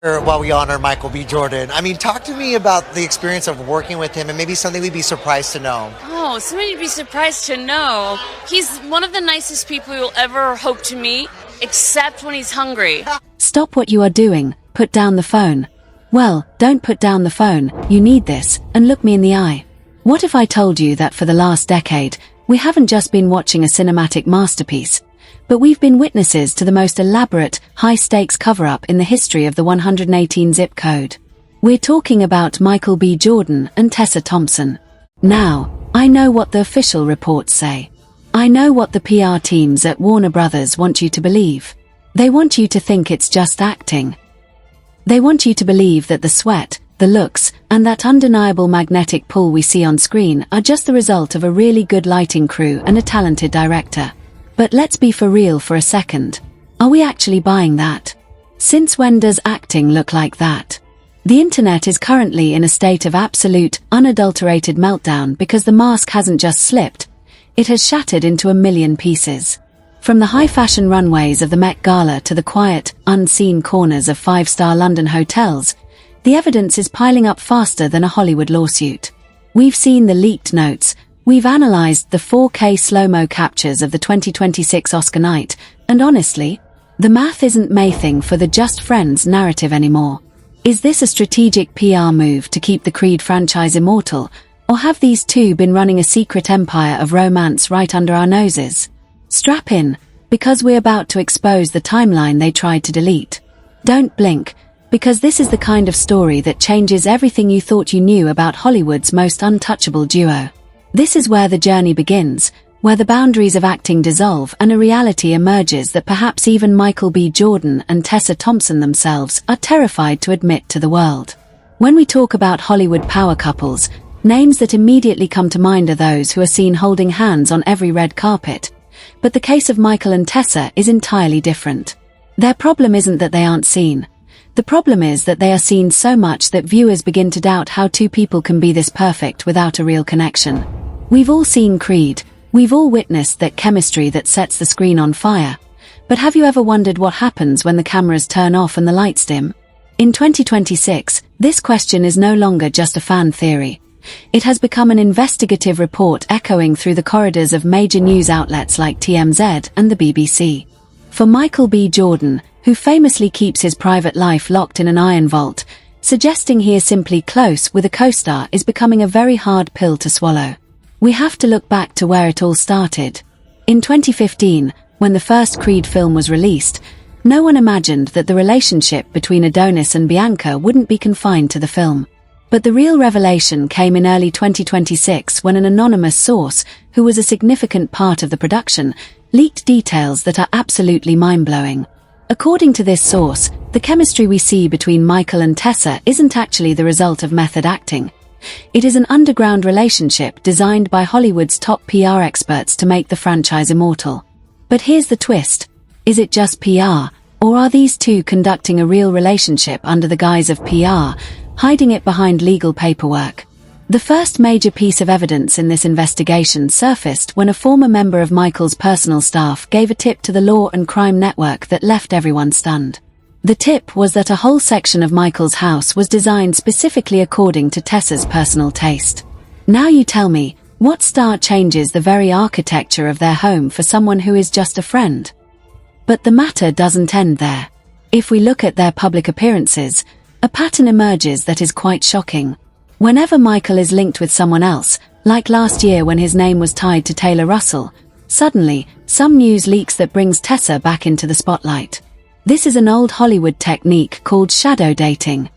While we honor Michael B. Jordan. I mean, talk to me about the experience of working with him and maybe something we'd be surprised to know. Oh, something you'd be surprised to know. He's one of the nicest people you'll ever hope to meet, except when he's hungry. Stop what you are doing, put down the phone. Well, don't put down the phone, you need this, and look me in the eye. What if I told you that for the last decade, we haven't just been watching a cinematic masterpiece, but we've been witnesses to the most elaborate, high-stakes cover-up in the history of the 118 zip code. We're talking about Michael B. Jordan and Tessa Thompson. Now, I know what the official reports say. I know what the PR teams at Warner Brothers want you to believe. They want you to think it's just acting. They want you to believe that the sweat, the looks, and that undeniable magnetic pull we see on screen are just the result of a really good lighting crew and a talented director. But let's be for real for a second. Are we actually buying that? Since when does acting look like that? The internet is currently in a state of absolute, unadulterated meltdown because the mask hasn't just slipped, it has shattered into a million pieces. From the high-fashion runways of the Met Gala to the quiet, unseen corners of five-star London hotels, the evidence is piling up faster than a Hollywood lawsuit. We've seen the leaked notes, we've analyzed the 4K slow-mo captures of the 2026 Oscar night, and honestly, the math isn't mathing for the Just Friends narrative anymore. Is this a strategic PR move to keep the Creed franchise immortal, or have these two been running a secret empire of romance right under our noses? Strap in, because we're about to expose the timeline they tried to delete. Don't blink, because this is the kind of story that changes everything you thought you knew about Hollywood's most untouchable duo. This is where the journey begins, where the boundaries of acting dissolve and a reality emerges that perhaps even Michael B. Jordan and Tessa Thompson themselves are terrified to admit to the world. When we talk about Hollywood power couples, names that immediately come to mind are those who are seen holding hands on every red carpet. But the case of Michael and Tessa is entirely different. Their problem isn't that they aren't seen. The problem is that they are seen so much that viewers begin to doubt how two people can be this perfect without a real connection. We've all seen Creed, we've all witnessed that chemistry that sets the screen on fire. But have you ever wondered what happens when the cameras turn off and the lights dim? In 2026, this question is no longer just a fan theory. It has become an investigative report echoing through the corridors of major news outlets like TMZ and the BBC. For Michael B. Jordan, who famously keeps his private life locked in an iron vault, suggesting he is simply close with a co-star is becoming a very hard pill to swallow. We have to look back to where it all started. In 2015, when the first Creed film was released, no one imagined that the relationship between Adonis and Bianca wouldn't be confined to the film. But the real revelation came in early 2026 when an anonymous source, who was a significant part of the production, leaked details that are absolutely mind-blowing. According to this source, the chemistry we see between Michael and Tessa isn't actually the result of method acting. It is an underground relationship designed by Hollywood's top PR experts to make the franchise immortal. But here's the twist. Is it just PR, or are these two conducting a real relationship under the guise of PR, hiding it behind legal paperwork? The first major piece of evidence in this investigation surfaced when a former member of Michael's personal staff gave a tip to the Law and Crime Network that left everyone stunned. The tip was that a whole section of Michael's house was designed specifically according to Tessa's personal taste. Now you tell me, what star changes the very architecture of their home for someone who is just a friend? But the matter doesn't end there. If we look at their public appearances, a pattern emerges that is quite shocking. Whenever Michael is linked with someone else, like last year when his name was tied to Taylor Russell, suddenly, some news leaks that brings Tessa back into the spotlight. This is an old Hollywood technique called shadow dating.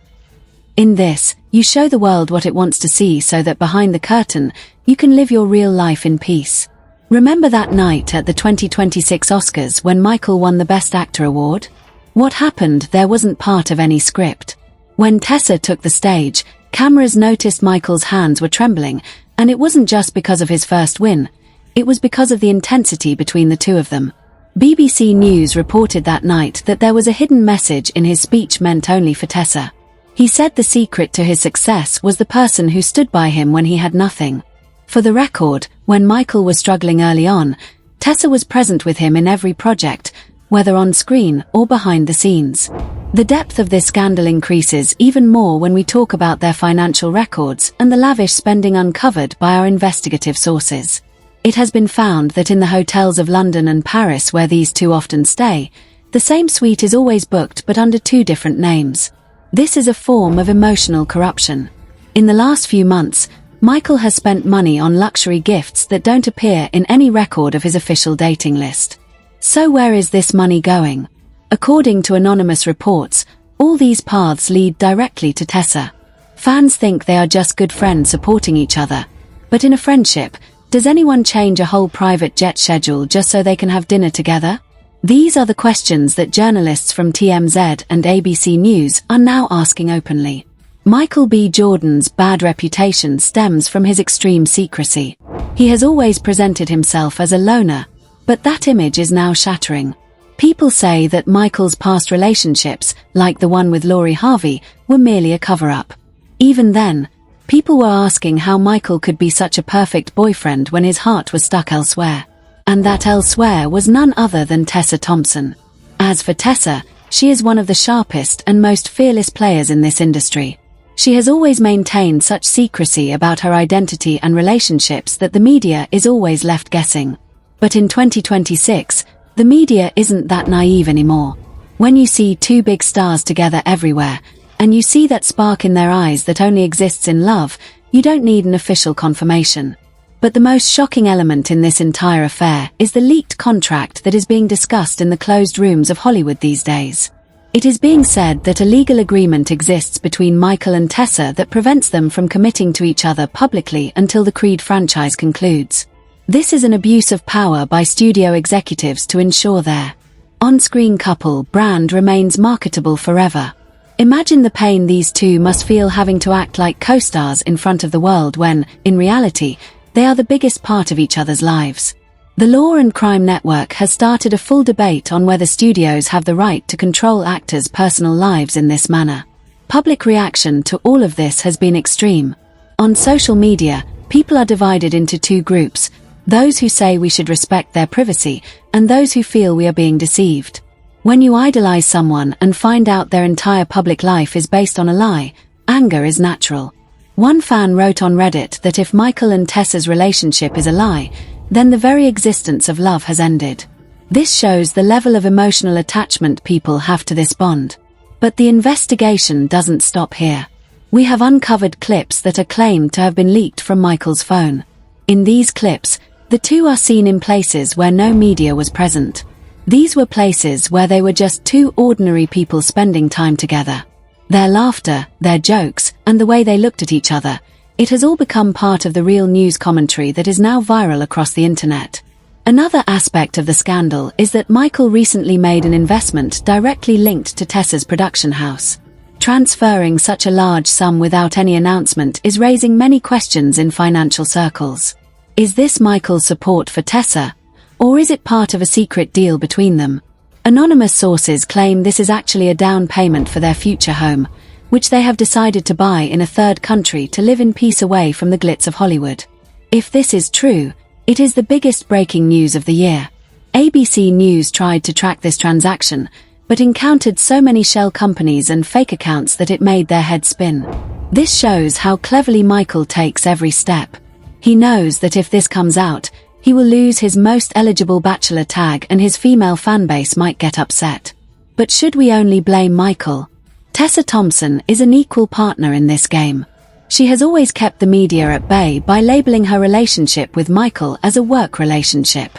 In this, you show the world what it wants to see so that behind the curtain, you can live your real life in peace. Remember that night at the 2026 Oscars when Michael won the Best Actor award? What happened there wasn't part of any script. When Tessa took the stage, cameras noticed Michael's hands were trembling, and it wasn't just because of his first win. It was because of the intensity between the two of them. BBC News reported that night that there was a hidden message in his speech meant only for Tessa. He said the secret to his success was the person who stood by him when he had nothing. For the record, when Michael was struggling early on, Tessa was present with him in every project, whether on screen or behind the scenes. The depth of this scandal increases even more when we talk about their financial records and the lavish spending uncovered by our investigative sources. It has been found that in the hotels of London and Paris where these two often stay, the same suite is always booked but under two different names. This is a form of emotional corruption. In the last few months, Michael has spent money on luxury gifts that don't appear in any record of his official dating list. So where is this money going? According to anonymous reports, all these paths lead directly to Tessa. Fans think they are just good friends supporting each other. But in a friendship, does anyone change a whole private jet schedule just so they can have dinner together? These are the questions that journalists from TMZ and ABC News are now asking openly. Michael B. Jordan's bad reputation stems from his extreme secrecy. He has always presented himself as a loner, but that image is now shattering. People say that Michael's past relationships, like the one with Lori Harvey, were merely a cover-up. Even then, people were asking how Michael could be such a perfect boyfriend when his heart was stuck elsewhere. And that elsewhere was none other than Tessa Thompson. As for Tessa, she is one of the sharpest and most fearless players in this industry. She has always maintained such secrecy about her identity and relationships that the media is always left guessing. But in 2026, the media isn't that naive anymore. When you see two big stars together everywhere, and you see that spark in their eyes that only exists in love, you don't need an official confirmation. But the most shocking element in this entire affair is the leaked contract that is being discussed in the closed rooms of Hollywood these days. It is being said that a legal agreement exists between Michael and Tessa that prevents them from committing to each other publicly until the Creed franchise concludes. This is an abuse of power by studio executives to ensure their on-screen couple brand remains marketable forever. Imagine the pain these two must feel having to act like co-stars in front of the world when, in reality, they are the biggest part of each other's lives. The Law and Crime Network has started a full debate on whether studios have the right to control actors' personal lives in this manner. Public reaction to all of this has been extreme. On social media, people are divided into two groups: those who say we should respect their privacy, and those who feel we are being deceived. When you idolize someone and find out their entire public life is based on a lie, anger is natural. One fan wrote on Reddit that if Michael and Tessa's relationship is a lie, then the very existence of love has ended. This shows the level of emotional attachment people have to this bond. But the investigation doesn't stop here. We have uncovered clips that are claimed to have been leaked from Michael's phone. In these clips, the two are seen in places where no media was present. These were places where they were just two ordinary people spending time together. Their laughter, their jokes, and the way they looked at each other, it has all become part of the real news commentary that is now viral across the internet. Another aspect of the scandal is that Michael recently made an investment directly linked to Tessa's production house. Transferring such a large sum without any announcement is raising many questions in financial circles. Is this Michael's support for Tessa, or is it part of a secret deal between them? Anonymous sources claim this is actually a down payment for their future home, which they have decided to buy in a third country to live in peace away from the glitz of Hollywood. If this is true, it is the biggest breaking news of the year. ABC News tried to track this transaction, but encountered so many shell companies and fake accounts that it made their head spin. This shows how cleverly Michael takes every step. He knows that if this comes out, he will lose his most eligible bachelor tag and his female fanbase might get upset. But should we only blame Michael? Tessa Thompson is an equal partner in this game. She has always kept the media at bay by labeling her relationship with Michael as a work relationship.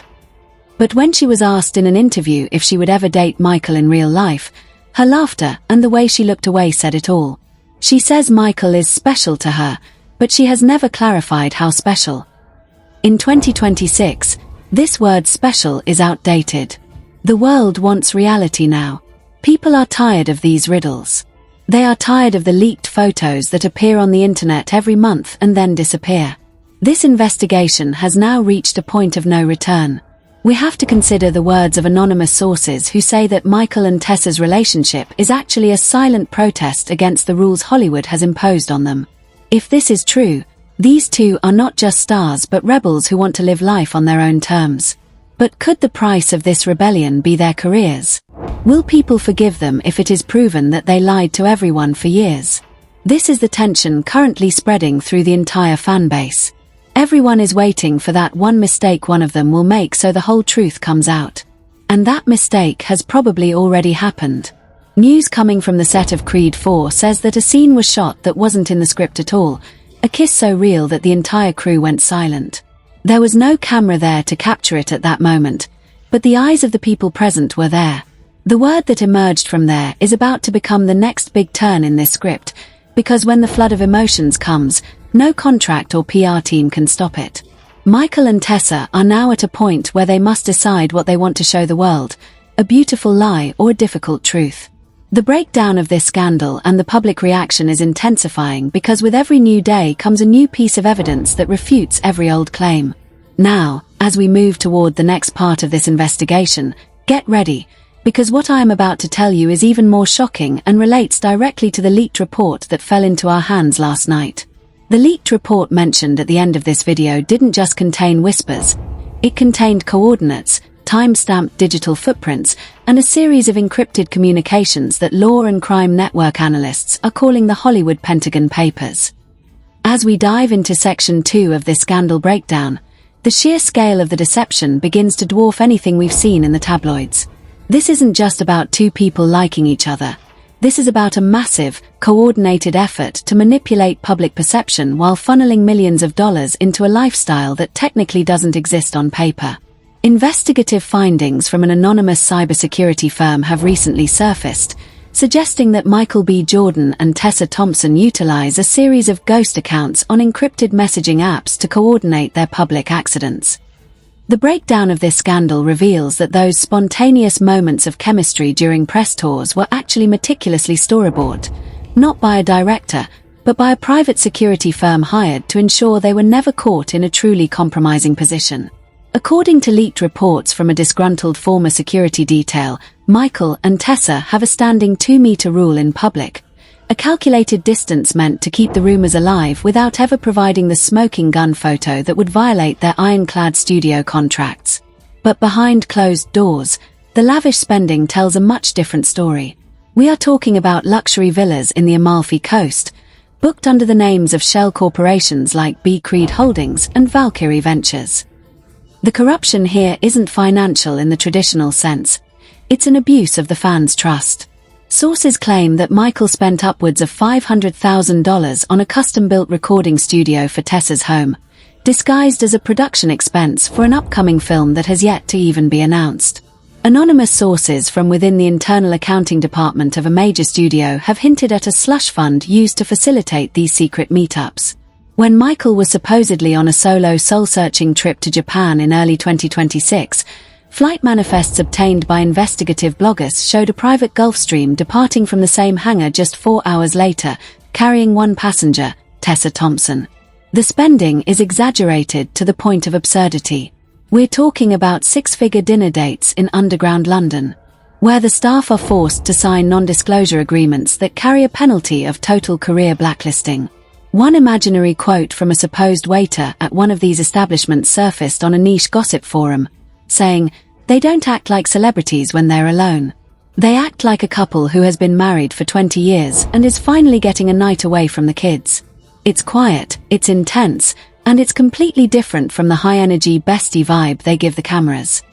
But when she was asked in an interview if she would ever date Michael in real life, her laughter and the way she looked away said it all. She says Michael is special to her, but she has never clarified how special. In 2026, this word special is outdated. The world wants reality now. People are tired of these riddles. They are tired of the leaked photos that appear on the internet every month and then disappear. This investigation has now reached a point of no return. We have to consider the words of anonymous sources who say that Michael and Tessa's relationship is actually a silent protest against the rules Hollywood has imposed on them. If this is true, these two are not just stars but rebels who want to live life on their own terms. But could the price of this rebellion be their careers? Will people forgive them if it is proven that they lied to everyone for years? This is the tension currently spreading through the entire fan base. Everyone is waiting for that one mistake one of them will make so the whole truth comes out. And that mistake has probably already happened. News coming from the set of Creed 4 says that a scene was shot that wasn't in the script at all, a kiss so real that the entire crew went silent. There was no camera there to capture it at that moment, but the eyes of the people present were there. The word that emerged from there is about to become the next big turn in this script, because when the flood of emotions comes, no contract or PR team can stop it. Michael and Tessa are now at a point where they must decide what they want to show the world, a beautiful lie or a difficult truth. The breakdown of this scandal and the public reaction is intensifying because with every new day comes a new piece of evidence that refutes every old claim. Now, as we move toward the next part of this investigation, get ready, because what I am about to tell you is even more shocking and relates directly to the leaked report that fell into our hands last night. The leaked report mentioned at the end of this video didn't just contain whispers. It contained coordinates, time-stamped digital footprints, and a series of encrypted communications that law and crime network analysts are calling the Hollywood Pentagon Papers. As we dive into Section 2 of this scandal breakdown, the sheer scale of the deception begins to dwarf anything we've seen in the tabloids. This isn't just about two people liking each other. This is about a massive, coordinated effort to manipulate public perception while funneling millions of dollars into a lifestyle that technically doesn't exist on paper. Investigative findings from an anonymous cybersecurity firm have recently surfaced, suggesting that Michael B. Jordan and Tessa Thompson utilize a series of ghost accounts on encrypted messaging apps to coordinate their public accidents. The breakdown of this scandal reveals that those spontaneous moments of chemistry during press tours were actually meticulously storyboarded, not by a director, but by a private security firm hired to ensure they were never caught in a truly compromising position. According to leaked reports from a disgruntled former security detail, Michael and Tessa have a standing 2-meter rule in public, a calculated distance meant to keep the rumors alive without ever providing the smoking gun photo that would violate their ironclad studio contracts. But behind closed doors, the lavish spending tells a much different story. We are talking about luxury villas in the Amalfi Coast, booked under the names of shell corporations like B. Creed Holdings and Valkyrie Ventures. The corruption here isn't financial in the traditional sense. It's an abuse of the fans' trust. Sources claim that Michael spent upwards of $500,000 on a custom-built recording studio for Tessa's home, disguised as a production expense for an upcoming film that has yet to even be announced. Anonymous sources from within the internal accounting department of a major studio have hinted at a slush fund used to facilitate these secret meetups. When Michael was supposedly on a solo soul-searching trip to Japan in early 2026, flight manifests obtained by investigative bloggers showed a private Gulfstream departing from the same hangar just 4 hours later, carrying one passenger, Tessa Thompson. The spending is exaggerated to the point of absurdity. We're talking about 6-figure dinner dates in underground London, where the staff are forced to sign non-disclosure agreements that carry a penalty of total career blacklisting. One imaginary quote from a supposed waiter at one of these establishments surfaced on a niche gossip forum, saying, "They don't act like celebrities when they're alone. They act like a couple who has been married for 20 years and is finally getting a night away from the kids. It's quiet, it's intense, and it's completely different from the high-energy bestie vibe they give the cameras."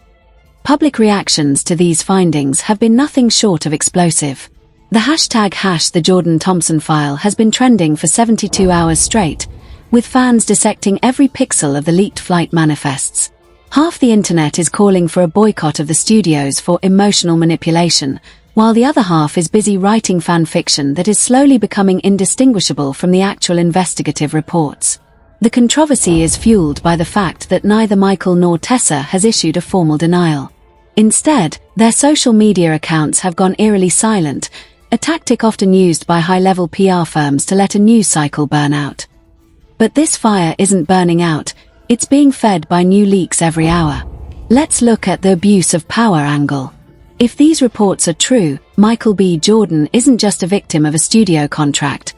Public reactions to these findings have been nothing short of explosive. The hashtag #the Jordan Thompson file has been trending for 72 hours straight, with fans dissecting every pixel of the leaked flight manifests. Half the internet is calling for a boycott of the studios for emotional manipulation, while the other half is busy writing fan fiction that is slowly becoming indistinguishable from the actual investigative reports. The controversy is fueled by the fact that neither Michael nor Tessa has issued a formal denial. Instead, their social media accounts have gone eerily silent, a tactic often used by high-level PR firms to let a news cycle burn out. But this fire isn't burning out, it's being fed by new leaks every hour. Let's look at the abuse of power angle. If these reports are true, Michael B. Jordan isn't just a victim of a studio contract.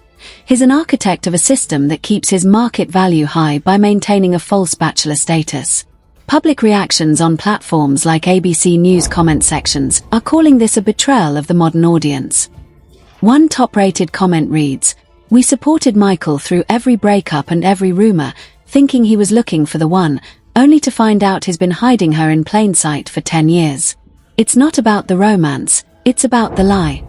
He's an architect of a system that keeps his market value high by maintaining a false bachelor status. Public reactions on platforms like ABC News comment sections are calling this a betrayal of the modern audience. One top-rated comment reads, "We supported Michael through every breakup and every rumor, thinking he was looking for the one, only to find out he's been hiding her in plain sight for 10 years. It's not about the romance, it's about the lie."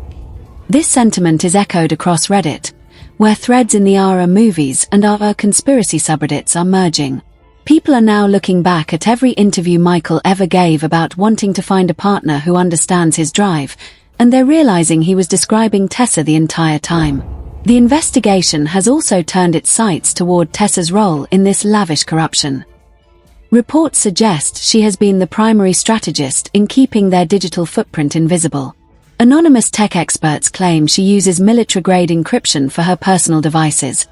This sentiment is echoed across Reddit, where threads in the RR movies and RR conspiracy subreddits are merging. People are now looking back at every interview Michael ever gave about wanting to find a partner who understands his drive, and they're realizing he was describing Tessa the entire time. The investigation has also turned its sights toward Tessa's role in this lavish corruption. Reports suggest she has been the primary strategist in keeping their digital footprint invisible. Anonymous tech experts claim she uses military-grade encryption for her personal devices,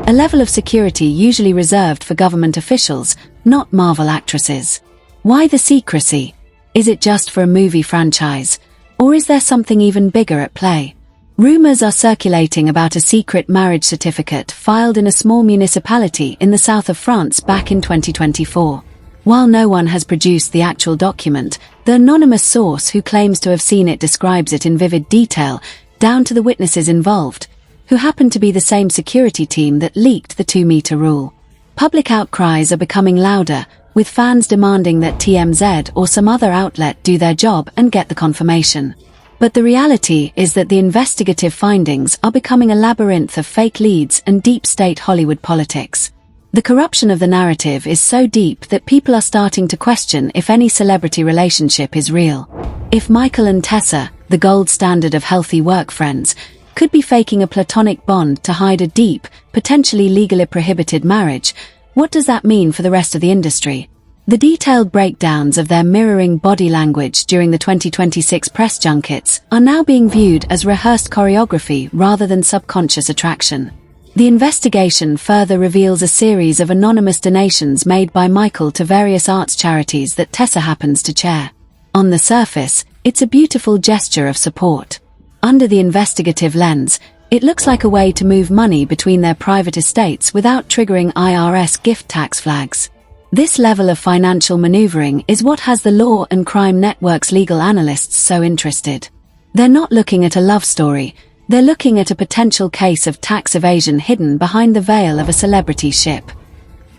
a level of security usually reserved for government officials, not Marvel actresses. Why the secrecy? Is it just for a movie franchise? Or is there something even bigger at play? Rumors are circulating about a secret marriage certificate filed in a small municipality in the south of France back in 2024. While no one has produced the actual document, the anonymous source who claims to have seen it describes it in vivid detail, down to the witnesses involved, who happen to be the same security team that leaked the 2-meter rule. Public outcries are becoming louder, with fans demanding that TMZ or some other outlet do their job and get the confirmation. But the reality is that the investigative findings are becoming a labyrinth of fake leads and deep state Hollywood politics. The corruption of the narrative is so deep that people are starting to question if any celebrity relationship is real. If Michael and Tessa, the gold standard of healthy work friends, could be faking a platonic bond to hide a deep, potentially legally prohibited marriage, what does that mean for the rest of the industry? The detailed breakdowns of their mirroring body language during the 2026 press junkets are now being viewed as rehearsed choreography rather than subconscious attraction. The investigation further reveals a series of anonymous donations made by Michael to various arts charities that Tessa happens to chair. On the surface, it's a beautiful gesture of support. Under the investigative lens, it looks like a way to move money between their private estates without triggering IRS gift tax flags. This level of financial maneuvering is what has the Law and Crime Network's legal analysts so interested. They're not looking at a love story, they're looking at a potential case of tax evasion hidden behind the veil of a celebrity ship.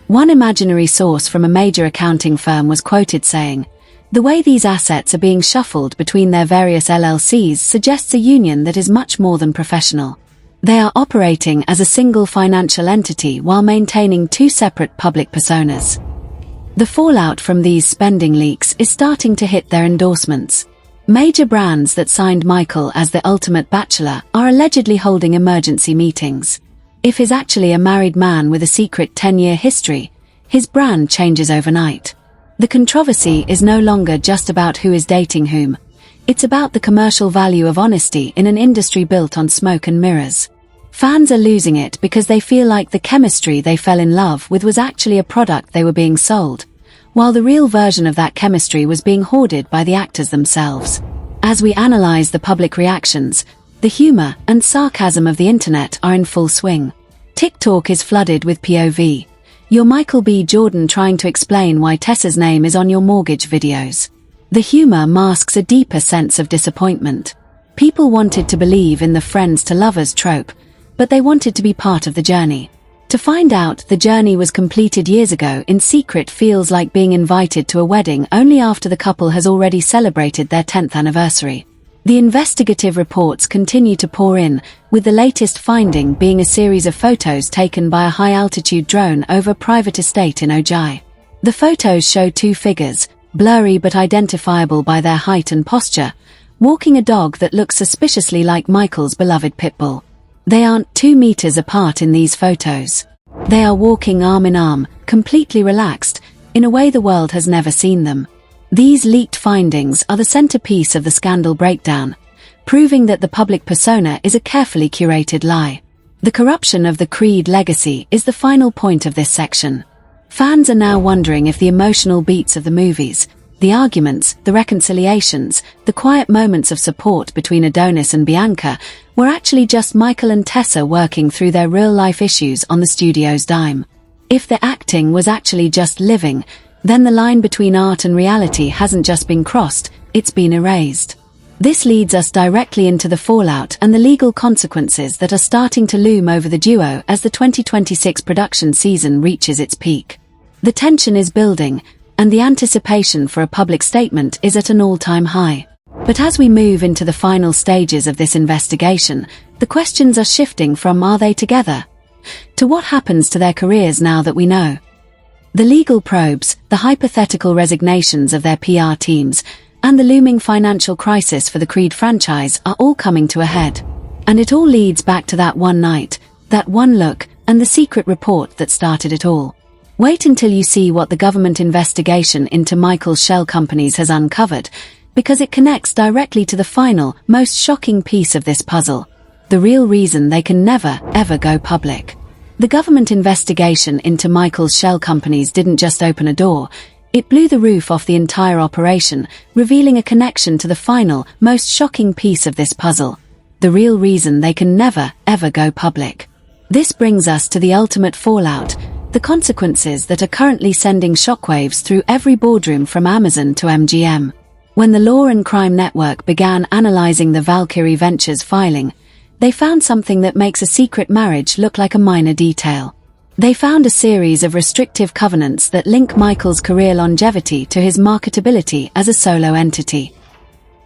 One imaginary source from a major accounting firm was quoted saying, "The way these assets are being shuffled between their various LLCs suggests a union that is much more than professional. They are operating as a single financial entity while maintaining two separate public personas." The fallout from these spending leaks is starting to hit their endorsements. Major brands that signed Michael as the ultimate bachelor are allegedly holding emergency meetings. If he's actually a married man with a secret 10-year history, his brand changes overnight. The controversy is no longer just about who is dating whom. It's about the commercial value of honesty in an industry built on smoke and mirrors. Fans are losing it because they feel like the chemistry they fell in love with was actually a product they were being sold, while the real version of that chemistry was being hoarded by the actors themselves. As we analyze the public reactions, the humor and sarcasm of the internet are in full swing. TikTok is flooded with POV. Your Michael B. Jordan trying to explain why Tessa's name is on your mortgage videos. The humor masks a deeper sense of disappointment. People wanted to believe in the friends to lovers trope, but they wanted to be part of the journey. To find out the journey was completed years ago in secret feels like being invited to a wedding only after the couple has already celebrated their 10th anniversary. The investigative reports continue to pour in, with the latest finding being a series of photos taken by a high-altitude drone over a private estate in Ojai. The photos show two figures, blurry but identifiable by their height and posture, walking a dog that looks suspiciously like Michael's beloved pit bull. They aren't 2 meters apart in these photos. They are walking arm in arm, completely relaxed, in a way the world has never seen them. These leaked findings are the centerpiece of the scandal breakdown, proving that the public persona is a carefully curated lie. The corruption of the Creed legacy is the final point of this section. Fans are now wondering if the emotional beats of the movies, the arguments, the reconciliations, the quiet moments of support between Adonis and Bianca were actually just Michael and Tessa working through their real-life issues on the studio's dime. If the acting was actually just living, then the line between art and reality hasn't just been crossed, it's been erased. This leads us directly into the fallout and the legal consequences that are starting to loom over the duo as the 2026 production season reaches its peak. The tension is building, and the anticipation for a public statement is at an all-time high. But as we move into the final stages of this investigation, the questions are shifting from "are they together?" to "what happens to their careers now that we know?" The legal probes, the hypothetical resignations of their PR teams, and the looming financial crisis for the Creed franchise are all coming to a head. And it all leads back to that one night, that one look, and the secret report that started it all. Wait until you see what the government investigation into Michael's shell companies has uncovered, because it connects directly to the final, most shocking piece of this puzzle: the real reason they can never, ever go public. The government investigation into Michael's shell companies didn't just open a door, it blew the roof off the entire operation, revealing a connection to the final, most shocking piece of this puzzle: the real reason they can never, ever go public. This brings us to the ultimate fallout, the consequences that are currently sending shockwaves through every boardroom from Amazon to MGM. When the Law and Crime Network began analyzing the Valkyrie Ventures filing, they found something that makes a secret marriage look like a minor detail. They found a series of restrictive covenants that link Michael's career longevity to his marketability as a solo entity.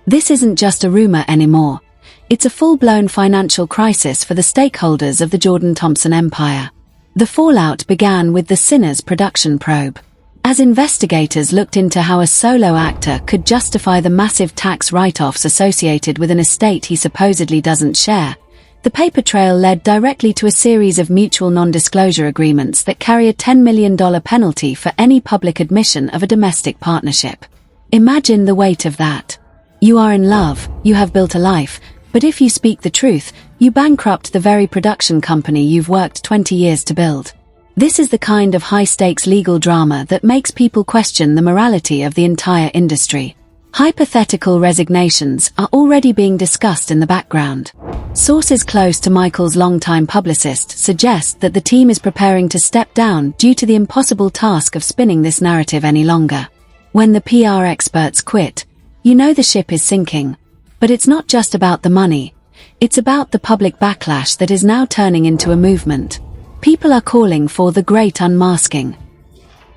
This isn't just a rumor anymore. It's a full-blown financial crisis for the stakeholders of the Jordan Thompson empire. The fallout began with the Sinners production probe. As investigators looked into how a solo actor could justify the massive tax write-offs associated with an estate he supposedly doesn't share, the paper trail led directly to a series of mutual non-disclosure agreements that carry a $10 million penalty for any public admission of a domestic partnership. Imagine the weight of that. You are in love, you have built a life, but if you speak the truth, you bankrupt the very production company you've worked 20 years to build. This is the kind of high-stakes legal drama that makes people question the morality of the entire industry. Hypothetical resignations are already being discussed in the background. Sources close to Michael's longtime publicist suggest that the team is preparing to step down due to the impossible task of spinning this narrative any longer. When the PR experts quit, you know the ship is sinking. But it's not just about the money. It's about the public backlash that is now turning into a movement. People are calling for the great unmasking.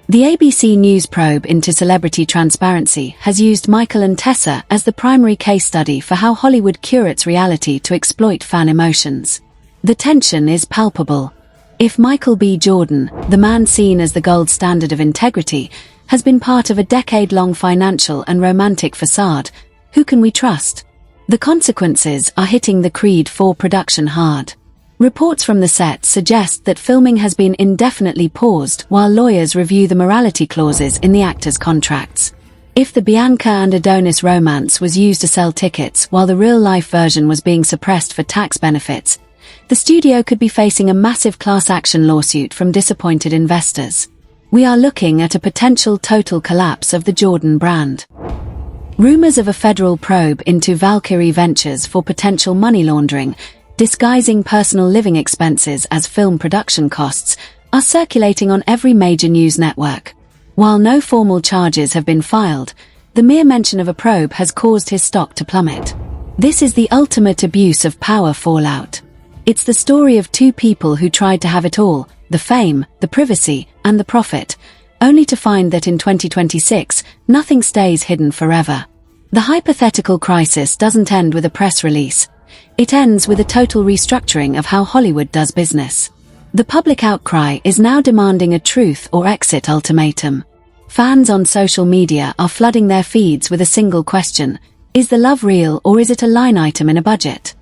The ABC News probe into celebrity transparency has used Michael and Tessa as the primary case study for how Hollywood curates reality to exploit fan emotions. The tension is palpable. If Michael B. Jordan, the man seen as the gold standard of integrity, has been part of a decade-long financial and romantic facade, who can we trust? The consequences are hitting the Creed 4 production hard. Reports from the set suggest that filming has been indefinitely paused while lawyers review the morality clauses in the actors' contracts. If the Bianca and Adonis romance was used to sell tickets while the real-life version was being suppressed for tax benefits, the studio could be facing a massive class action lawsuit from disappointed investors. We are looking at a potential total collapse of the Jordan brand. Rumors of a federal probe into Valkyrie Ventures for potential money laundering, disguising personal living expenses as film production costs, are circulating on every major news network. While no formal charges have been filed, the mere mention of a probe has caused his stock to plummet. This is the ultimate abuse of power fallout. It's the story of two people who tried to have it all: the fame, the privacy, and the profit, only to find that in 2026, nothing stays hidden forever. The hypothetical crisis doesn't end with a press release. It ends with a total restructuring of how Hollywood does business. The public outcry is now demanding a truth or exit ultimatum. Fans on social media are flooding their feeds with a single question: is the love real, or is it a line item in a budget?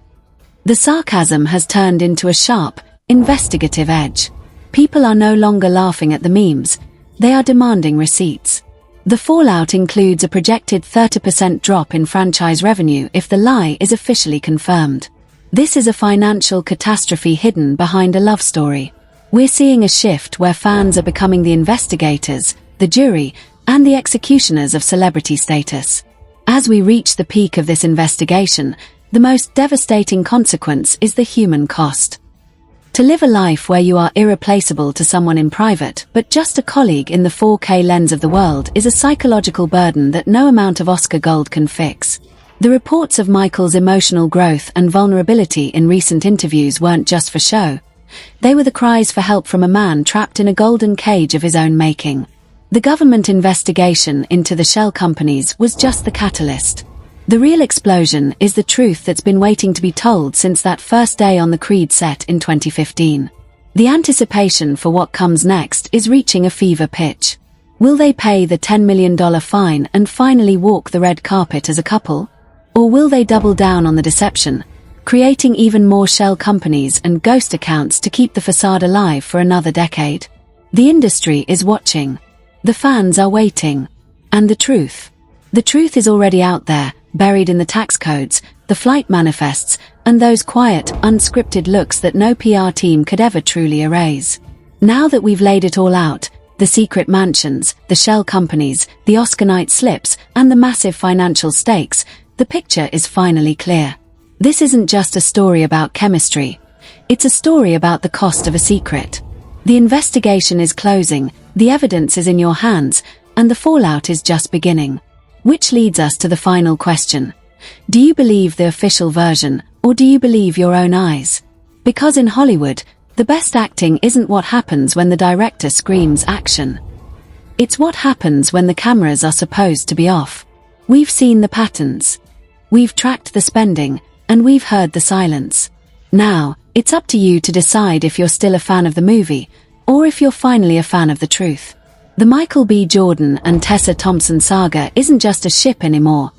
The sarcasm has turned into a sharp, investigative edge. People are no longer laughing at the memes, they are demanding receipts. The fallout includes a projected 30% drop in franchise revenue if the lie is officially confirmed. This is a financial catastrophe hidden behind a love story. We're seeing a shift where fans are becoming the investigators, the jury, and the executioners of celebrity status. As we reach the peak of this investigation, the most devastating consequence is the human cost. To live a life where you are irreplaceable to someone in private, but just a colleague in the 4K lens of the world, is a psychological burden that no amount of Oscar gold can fix. The reports of Michael's emotional growth and vulnerability in recent interviews weren't just for show. They were the cries for help from a man trapped in a golden cage of his own making. The government investigation into the shell companies was just the catalyst. The real explosion is the truth that's been waiting to be told since that first day on the Creed set in 2015. The anticipation for what comes next is reaching a fever pitch. Will they pay the $10 million fine and finally walk the red carpet as a couple? Or will they double down on the deception, creating even more shell companies and ghost accounts to keep the facade alive for another decade? The industry is watching. The fans are waiting. And the truth? The truth is already out there, buried in the tax codes, the flight manifests, and those quiet, unscripted looks that no PR team could ever truly erase. Now that we've laid it all out, the secret mansions, the shell companies, the Oscar night slips, and the massive financial stakes, the picture is finally clear. This isn't just a story about chemistry. It's a story about the cost of a secret. The investigation is closing, the evidence is in your hands, and the fallout is just beginning. Which leads us to the final question. Do you believe the official version, or do you believe your own eyes? Because in Hollywood, the best acting isn't what happens when the director screams action. It's what happens when the cameras are supposed to be off. We've seen the patterns. We've tracked the spending, and we've heard the silence. Now, it's up to you to decide if you're still a fan of the movie, or if you're finally a fan of the truth. The Michael B. Jordan and Tessa Thompson saga isn't just a ship anymore.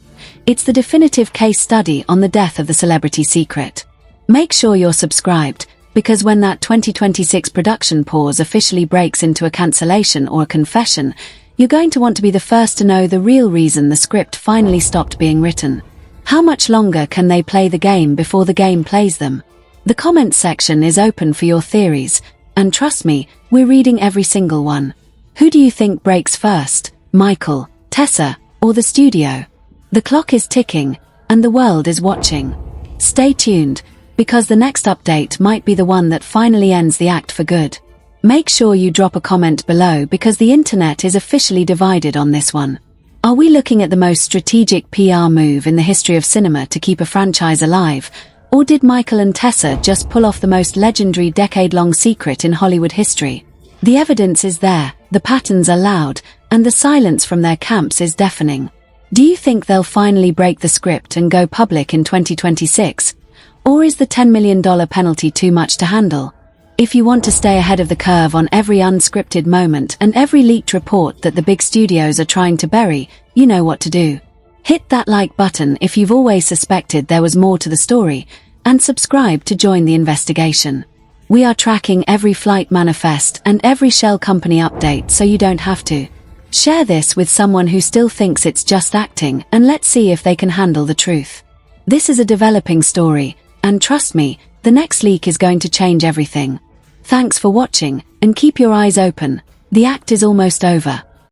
It's the definitive case study on the death of the celebrity secret. Make sure you're subscribed, because when that 2026 production pause officially breaks into a cancellation or a confession, you're going to want to be the first to know the real reason the script finally stopped being written. How much longer can they play the game before the game plays them? The comments section is open for your theories, and trust me, we're reading every single one. Who do you think breaks first, Michael, Tessa, or the studio? The clock is ticking, and the world is watching. Stay tuned, because the next update might be the one that finally ends the act for good. Make sure you drop a comment below because the internet is officially divided on this one. Are we looking at the most strategic PR move in the history of cinema to keep a franchise alive, or did Michael and Tessa just pull off the most legendary decade-long secret in Hollywood history? The evidence is there, the patterns are loud, and the silence from their camps is deafening. Do you think they'll finally break the script and go public in 2026? Or is the $10 million penalty too much to handle? If you want to stay ahead of the curve on every unscripted moment and every leaked report that the big studios are trying to bury, you know what to do. Hit that like button if you've always suspected there was more to the story, and subscribe to join the investigation. We are tracking every flight manifest and every shell company update so you don't have to. Share this with someone who still thinks it's just acting, and let's see if they can handle the truth. This is a developing story, and trust me, the next leak is going to change everything. Thanks for watching, and keep your eyes open. The act is almost over.